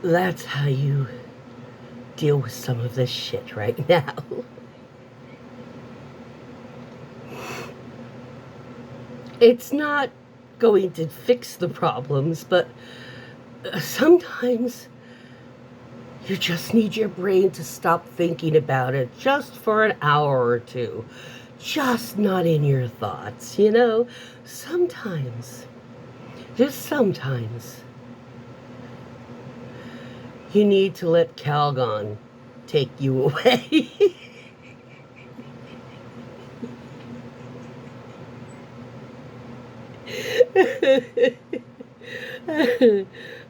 that's how you deal with some of this shit right now. It's not going to fix the problems, but sometimes you just need your brain to stop thinking about it just for an hour or two. Just not in your thoughts, you know? Sometimes, just sometimes, you need to let Calgon take you away.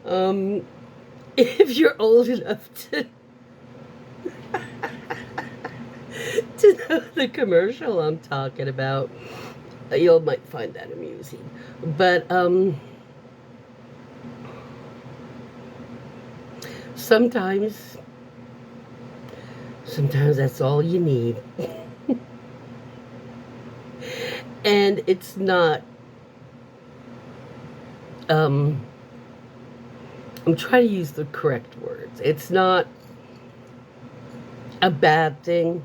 um, if you're old enough to know the commercial I'm talking about, you might find that amusing. But sometimes, sometimes that's all you need. And it's not, um, I'm trying to use the correct words. It's not a bad thing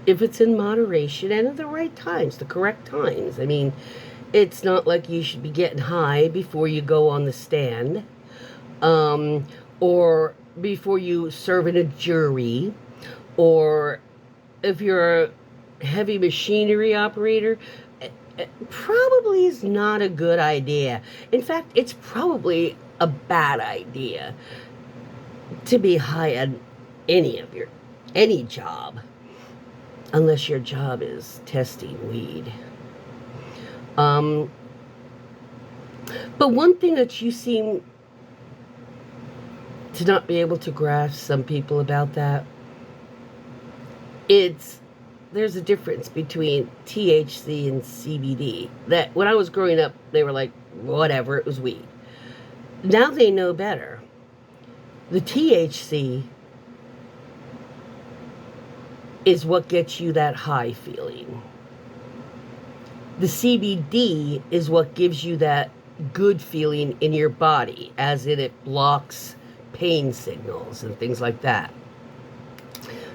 if it's in moderation and at the right times, the correct times. I mean, it's not like you should be getting high before you go on the stand, um, or before you serve in a jury, or if you're a heavy machinery operator. It probably is not a good idea. In fact, it's probably a bad idea to be high on any job, unless your job is testing weed. Um, but one thing that you seem to not be able to grasp some people about that, it's there's a difference between THC and CBD. That when I was growing up, they were like, whatever, it was weed. Now they know better. The THC is what gets you that high feeling. The CBD is what gives you that good feeling in your body, as in it blocks pain signals and things like that.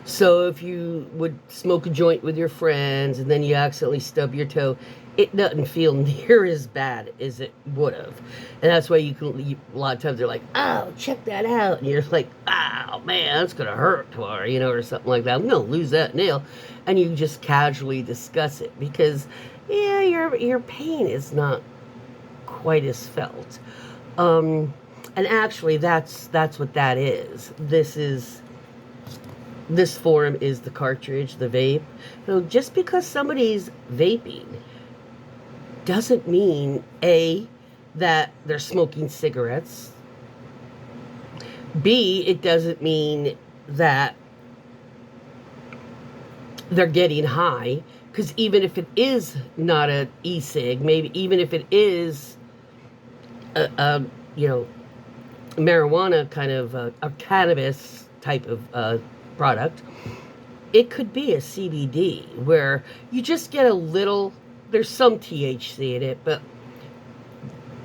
So if you would smoke a joint with your friends and then you accidentally stub your toe, it doesn't feel near as bad as it would have. And that's why a lot of times they're like, oh, check that out. And you're like, oh, man, that's going to hurt tomorrow, or something like that. I'm going to lose that nail. And you just casually discuss it because, yeah, your pain is not quite as felt. And actually, that's what that is. This form is the cartridge, the vape. So just because somebody's vaping doesn't mean, A, that they're smoking cigarettes. B, it doesn't mean that they're getting high. Because even if it is not an e-cig, maybe even if it is a marijuana kind of a cannabis type of product, it could be a CBD where you just get a little, there's some THC in it, but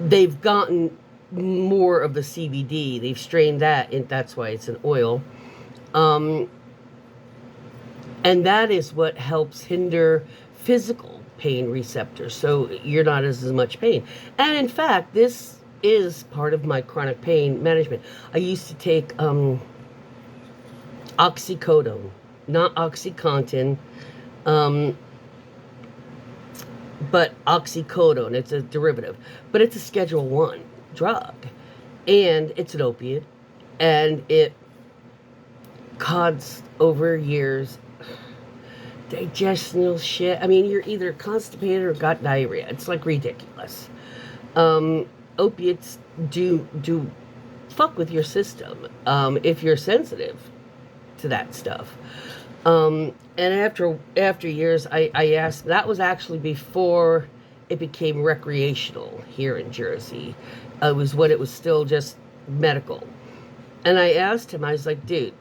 they've gotten more of the CBD. They've strained that, and that's why it's an oil. And that is what helps hinder physical pain receptors, so you're not as much pain. And in fact, this is part of my chronic pain management. I used to take oxycodone, not OxyContin, but oxycodone. It's a derivative, but it's a Schedule 1 drug, and it's an opiate, and it caused over years digestional shit. I mean, you're either constipated or got diarrhea. It's like ridiculous. Opiates do fuck with your system if you're sensitive to that stuff. And after years, I asked. That was actually before it became recreational here in Jersey. It was when it was still just medical. And I asked him. I was like, dude,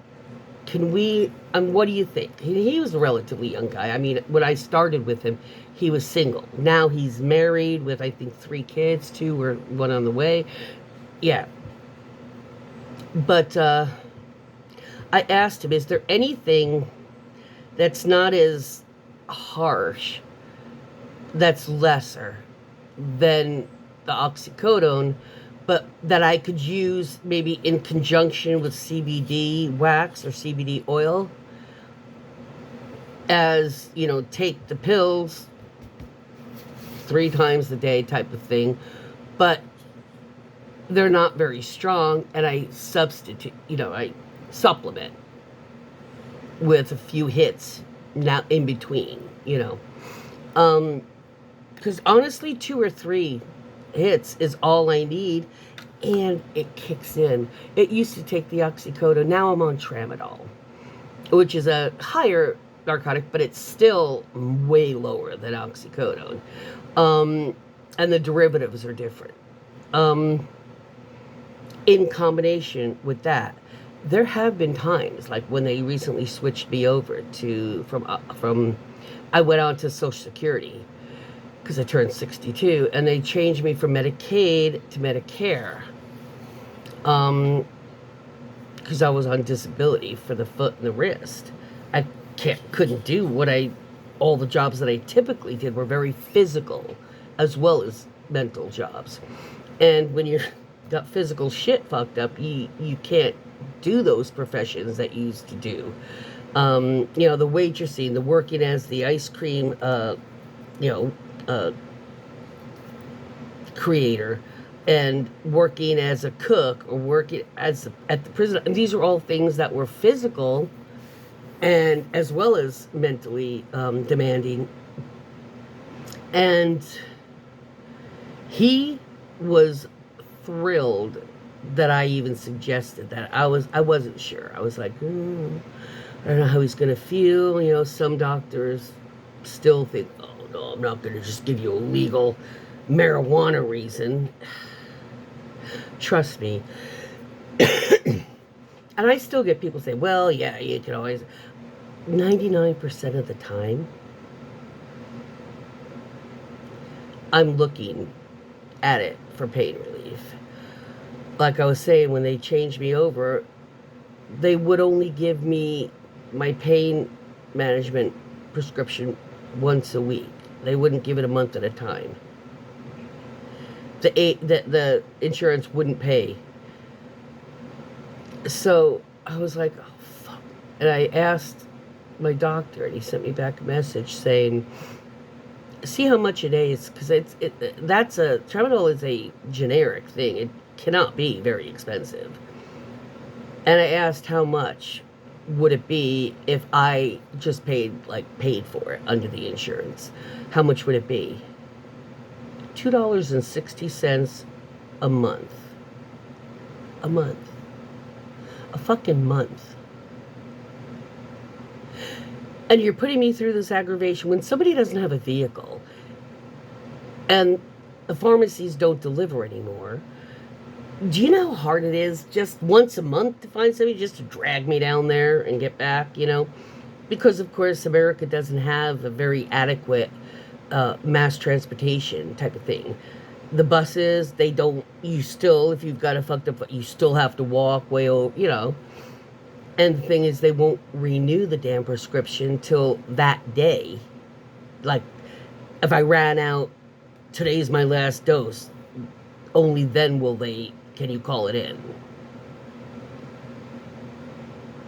can we? What do you think? He was a relatively young guy. I mean, when I started with him, he was single. Now he's married with, I think, 3 kids, 2 or 1 on the way. Yeah. But I asked him, is there anything that's not as harsh, that's lesser than the oxycodone, but that I could use maybe in conjunction with CBD wax or CBD oil, as, you know, take the pills 3 times a day type of thing, but they're not very strong, and I substitute, you know, I supplement with a few hits now in between, you know. Because honestly, 2 or 3 hits is all I need, and it kicks in. It used to take the oxycodone. Now I'm on tramadol, which is a higher narcotic, but it's still way lower than oxycodone. And the derivatives are different. In combination with that, there have been times, like when they recently switched me over to from I went on to Social Security because I turned 62, and they changed me from Medicaid to Medicare, because I was on disability for the foot and the wrist. I couldn't do all the jobs that I typically did were very physical, as well as mental jobs. And when you're got physical shit fucked up, you can't do those professions that you used to do. You know, the waitressing, the working as the ice cream, creator, and working as a cook, or working at the prison. And these are all things that were physical and as well as mentally demanding. And he was thrilled that I even suggested that. I wasn't sure. I was like, I don't know how he's gonna feel. You know, some doctors still think, oh no, I'm not gonna just give you a legal marijuana reason. Trust me. And I still get people say, well, yeah, you can always. 99% of the time, I'm looking at it for pain relief. Like I was saying, when they changed me over, they would only give me my pain management prescription once a week. They wouldn't give it a month at a time. The insurance wouldn't pay. So I was like, oh fuck. And I asked my doctor, and he sent me back a message saying, see how much it is, because tramadol is a generic thing. It cannot be very expensive. And I asked how much would it be if I just paid for it under the insurance. How much would it be? $2.60 a month. A month. A fucking month. And you're putting me through this aggravation when somebody doesn't have a vehicle, and the pharmacies don't deliver anymore. Do you know how hard it is just once a month to find somebody just to drag me down there and get back, you know? Because, of course, America doesn't have a very adequate mass transportation type of thing. The buses, if you've got a fucked up, you still have to walk way over, you know. And the thing is, they won't renew the damn prescription till that day. Like, if I ran out, today's my last dose, only then can you call it in?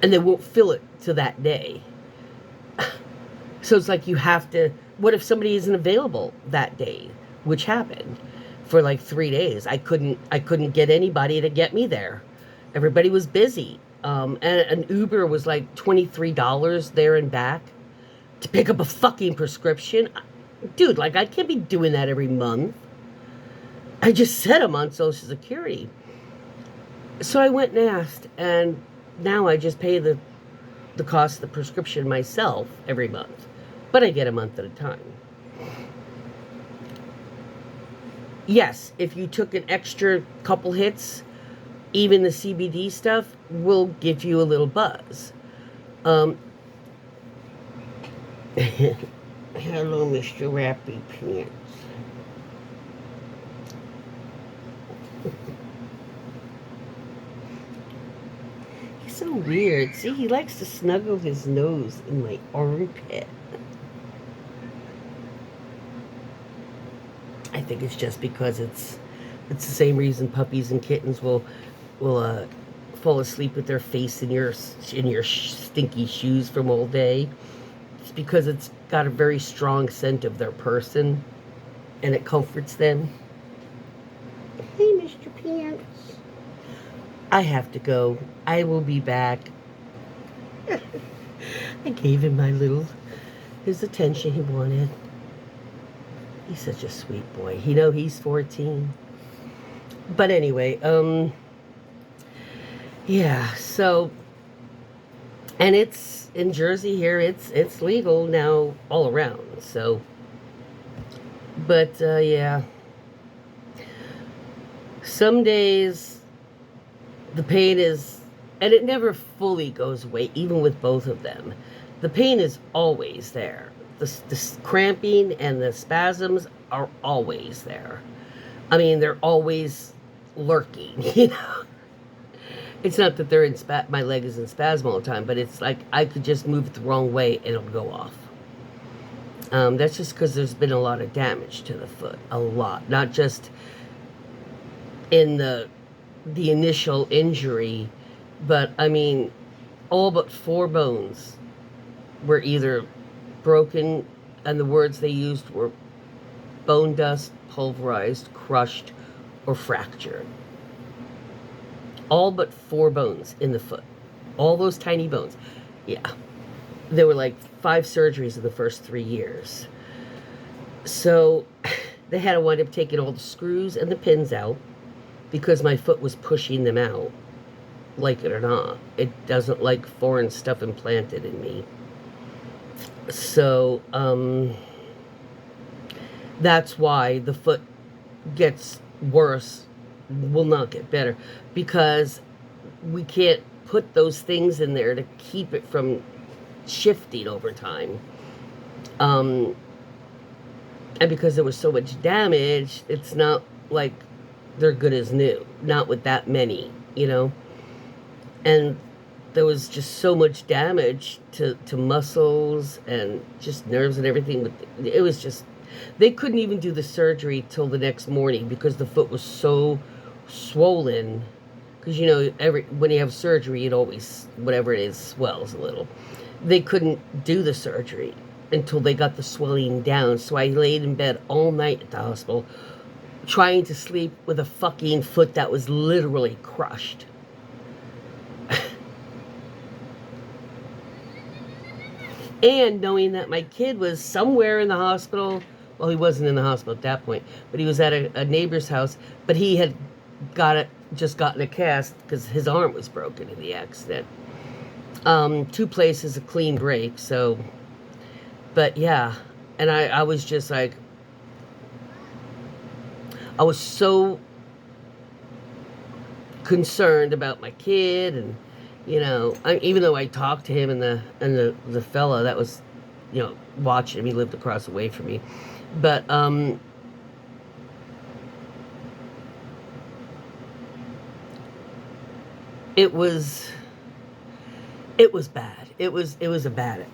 And they won't fill it to that day. So it's like you have to, what if somebody isn't available that day? Which happened for like 3 days. I couldn't get anybody to get me there. Everybody was busy. And an Uber was like $23 there and back to pick up a fucking prescription. Dude, like, I can't be doing that every month. I just said I'm on Social Security. So I went and asked, and now I just pay the cost of the prescription myself every month. But I get a month at a time. Yes, if you took an extra couple hits, even the CBD stuff will give you a little buzz. Hello, Mr. Rappy Pants. weird. See, he likes to snuggle his nose in my armpit. I think it's just because it's the same reason puppies and kittens will fall asleep with their face in your stinky shoes from all day. It's because it's got a very strong scent of their person, and it comforts them. Hey, Mr. Pants. I have to go. I will be back. I gave him his attention he wanted. He's such a sweet boy. He's 14. But anyway, yeah, so, and it's, in Jersey here, it's legal now all around, so, but, yeah. Some days, the pain is, and it never fully goes away, even with both of them. The pain is always there. The cramping and the spasms are always there. I mean, they're always lurking, It's not that they're my leg is in spasm all the time, but it's like I could just move it the wrong way and it'll go off. That's just because there's been a lot of damage to the foot. A lot. Not just in the initial injury, but, I mean, all but 4 bones were either broken, and the words they used were bone dust, pulverized, crushed, or fractured. All but 4 bones in the foot. All those tiny bones. Yeah. There were like 5 surgeries in the first 3 years. So they had to wind up taking all the screws and the pins out because my foot was pushing them out, like it or not. It doesn't like foreign stuff implanted in me. So, that's why the foot gets worse, will not get better, because we can't put those things in there to keep it from shifting over time. And because there was so much damage, it's not like they're good as new. Not with that many, And there was just so much damage to muscles and just nerves and everything. It was just, they couldn't even do the surgery till the next morning because the foot was so swollen. Because, when you have surgery, it always, whatever it is, swells a little. They couldn't do the surgery until they got the swelling down. So I laid in bed all night at the hospital trying to sleep with a fucking foot that was literally crushed. And knowing that my kid was somewhere in the hospital. Well, he wasn't in the hospital at that point, but he was at a neighbor's house. But he had just gotten a cast because his arm was broken in the accident. 2 places, a clean break. So, but yeah, and I was just like, I was so concerned about my kid, and even though I talked to him and the fella that was, watching him, he lived across the way from me, but it was bad. It was a bad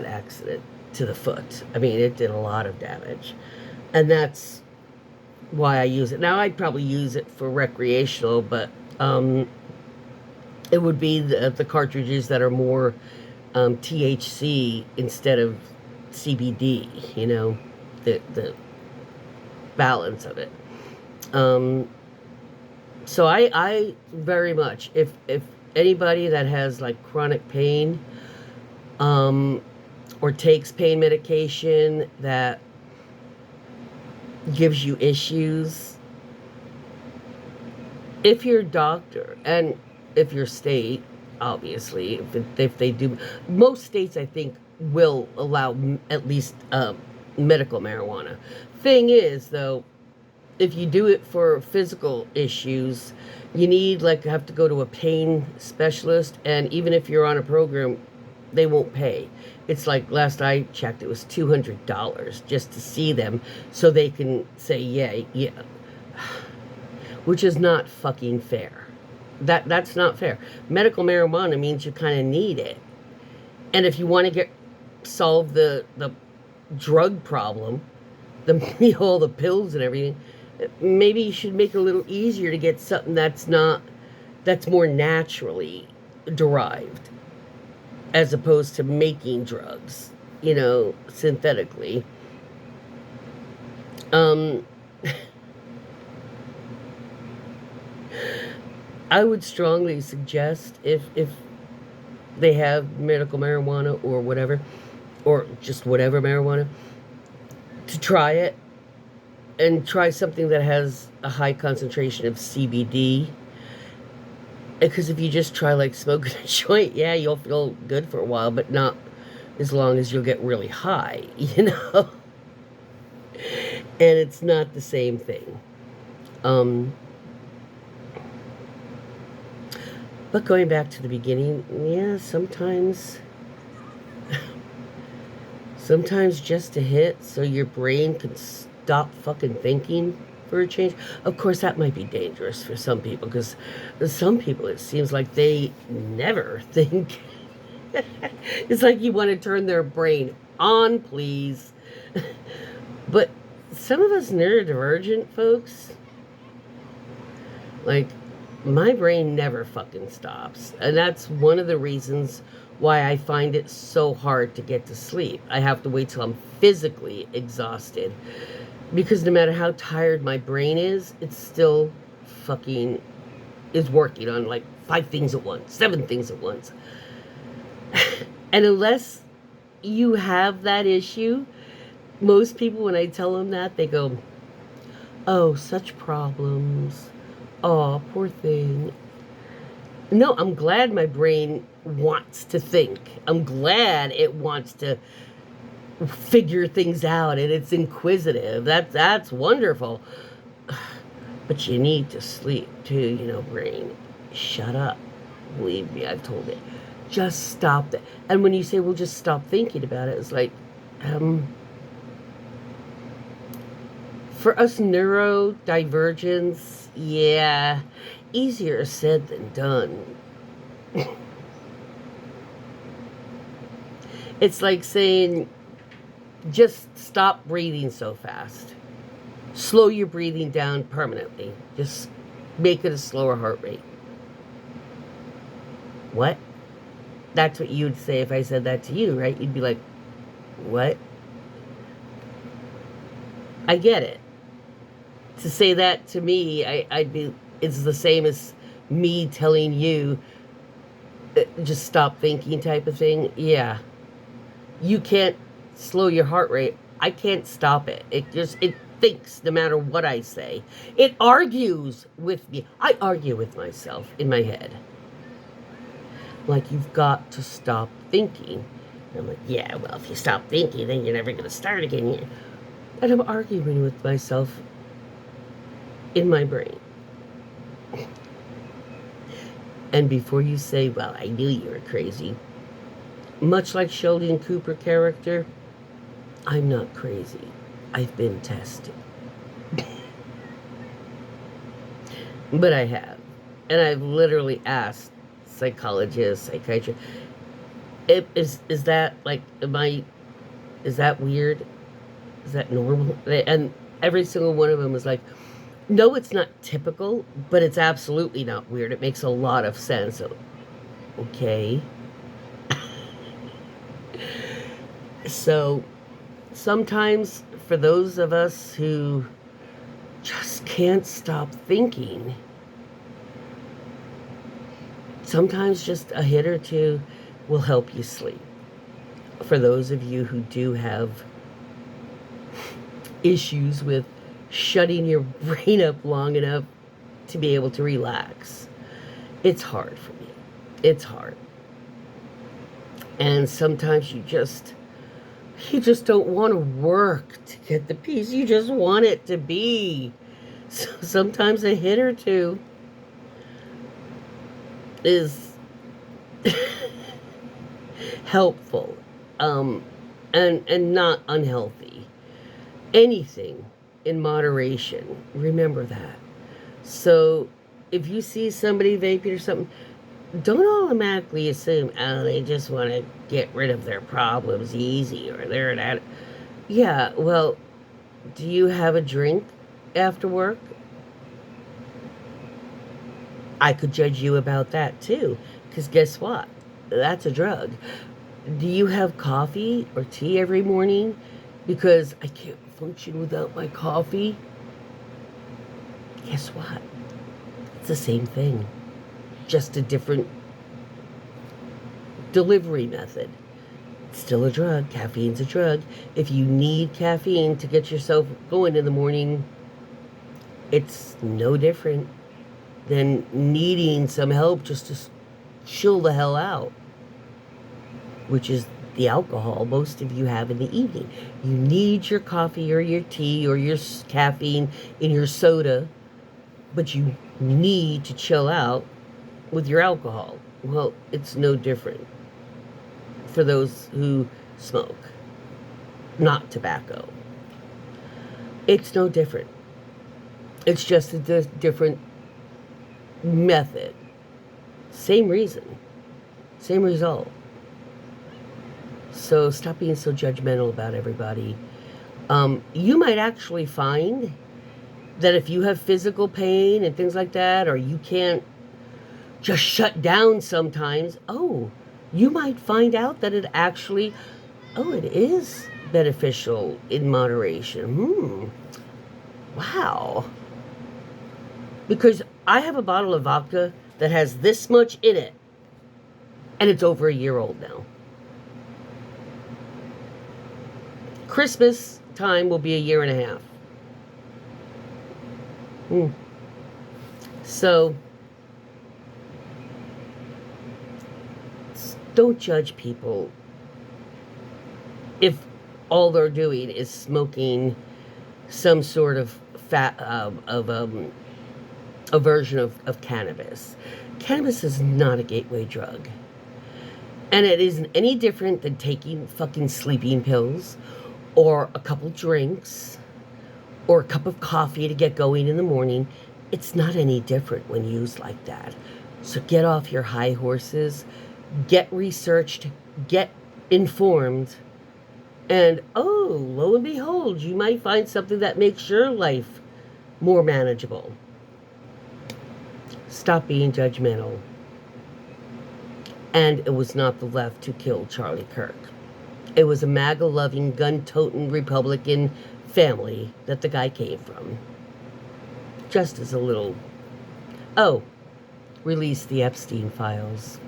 accident to the foot. I mean, it did a lot of damage, and that's why I use it. Now I'd probably use it for recreational, but it would be the cartridges that are more THC instead of CBD, the balance of it. So I very much, if anybody that has like chronic pain, or takes pain medication that gives you issues, if your doctor, and if your state, obviously, if they do, most states I think will allow at least medical marijuana. Thing is, though, if you do it for physical issues, you have to go to a pain specialist, and even if you're on a program, they won't pay. It's like, last I checked, it was $200 just to see them, so they can say, yeah, which is not fucking fair. That's not fair. Medical marijuana means you kind of need it. And if you want to solve the drug problem, all the pills and everything, maybe you should make it a little easier to get something that's more naturally derived, as opposed to making drugs, synthetically. I would strongly suggest, if they have medical marijuana or whatever, or just whatever marijuana, to try it, and try something that has a high concentration of CBD. Because if you just try like smoking a joint, yeah, you'll feel good for a while, but not as long as you'll get really high, And it's not the same thing. But going back to the beginning, yeah, sometimes just a hit so your brain can stop fucking thinking for a change. Of course, that might be dangerous for some people, because some people, it seems like they never think. It's like you want to turn their brain on, please. But some of us neurodivergent folks, like, my brain never fucking stops. And that's one of the reasons why I find it so hard to get to sleep. I have to wait till I'm physically exhausted. Because no matter how tired my brain is, it's still fucking is working on like 5 things at once, 7 things at once. And unless you have that issue, most people, when I tell them that, they go, "Oh, such problems. Oh, poor thing." No, I'm glad my brain wants to think. I'm glad it wants to figure things out, and it's inquisitive. That's wonderful. But you need to sleep too, brain. Shut up. Believe me, I've told it. Just stop that. And when you say, well, just stop thinking about it, it's like, for us neurodivergents, yeah, easier said than done. It's like saying, just stop breathing so fast. Slow your breathing down permanently. Just make it a slower heart rate. What? That's what you'd say if I said that to you, right? You'd be like, what? I get it. To say that to me, it's the same as me telling you, just stop thinking type of thing. Yeah. You can't slow your heart rate. I can't stop it. It thinks no matter what I say. It argues with me. I argue with myself in my head. Like, you've got to stop thinking. And I'm like, yeah, well, if you stop thinking, then you're never going to start again. And I'm arguing with myself in my brain. And before you say, well, I knew you were crazy, much like Sheldon Cooper character, I'm not crazy. I've been tested. But I have. And I've literally asked psychologists, psychiatrists, is that like, is that weird? Is that normal? And every single one of them was like, no, it's not typical, but it's absolutely not weird. It makes a lot of sense. Okay. So sometimes for those of us who just can't stop thinking, sometimes just a hit or two will help you sleep. For those of you who do have issues with shutting your brain up long enough to be able to relax, it's hard for me. It's hard. And sometimes you just don't want to work to get the peace. You just want it to be. So sometimes a hit or two is helpful, and not unhealthy. Anything in moderation. Remember that. So if you see somebody vaping or something, don't automatically assume, oh, they just want to get rid of their problems easy or they're at. Yeah, well, do you have a drink after work? I could judge you about that too, because guess what? That's a drug. Do you have coffee or tea every morning? Because I can't function without my coffee. Guess what? It's the same thing, just a different delivery method. It's still a drug. Caffeine's a drug. If you need caffeine to get yourself going in the morning, it's no different than needing some help just to chill the hell out, which is the alcohol most of you have in the evening. You need your coffee or your tea or your caffeine in your soda, but you need to chill out with your alcohol. Well, it's no different for those who smoke, not tobacco. It's no different. It's just a different method. Same reason. Same result. So stop being so judgmental about everybody. You might actually find that if you have physical pain and things like that, or you can't just shut down sometimes, you might find out that it actually, it is beneficial in moderation. Wow. Because I have a bottle of vodka that has this much in it, and it's over a year old now. Christmas time will be a year and a half. So, don't judge people if all they're doing is smoking some sort of a version of cannabis. Cannabis is not a gateway drug. And it isn't any different than taking fucking sleeping pills or a couple drinks or a cup of coffee to get going in the morning. It's not any different when used like that. So get off your high horses, get researched, get informed, and lo and behold, you might find something that makes your life more manageable. Stop being judgmental. And it was not the left who killed Charlie Kirk. It was a MAGA-loving, gun-toting Republican family that the guy came from. Just as a little, release the Epstein files.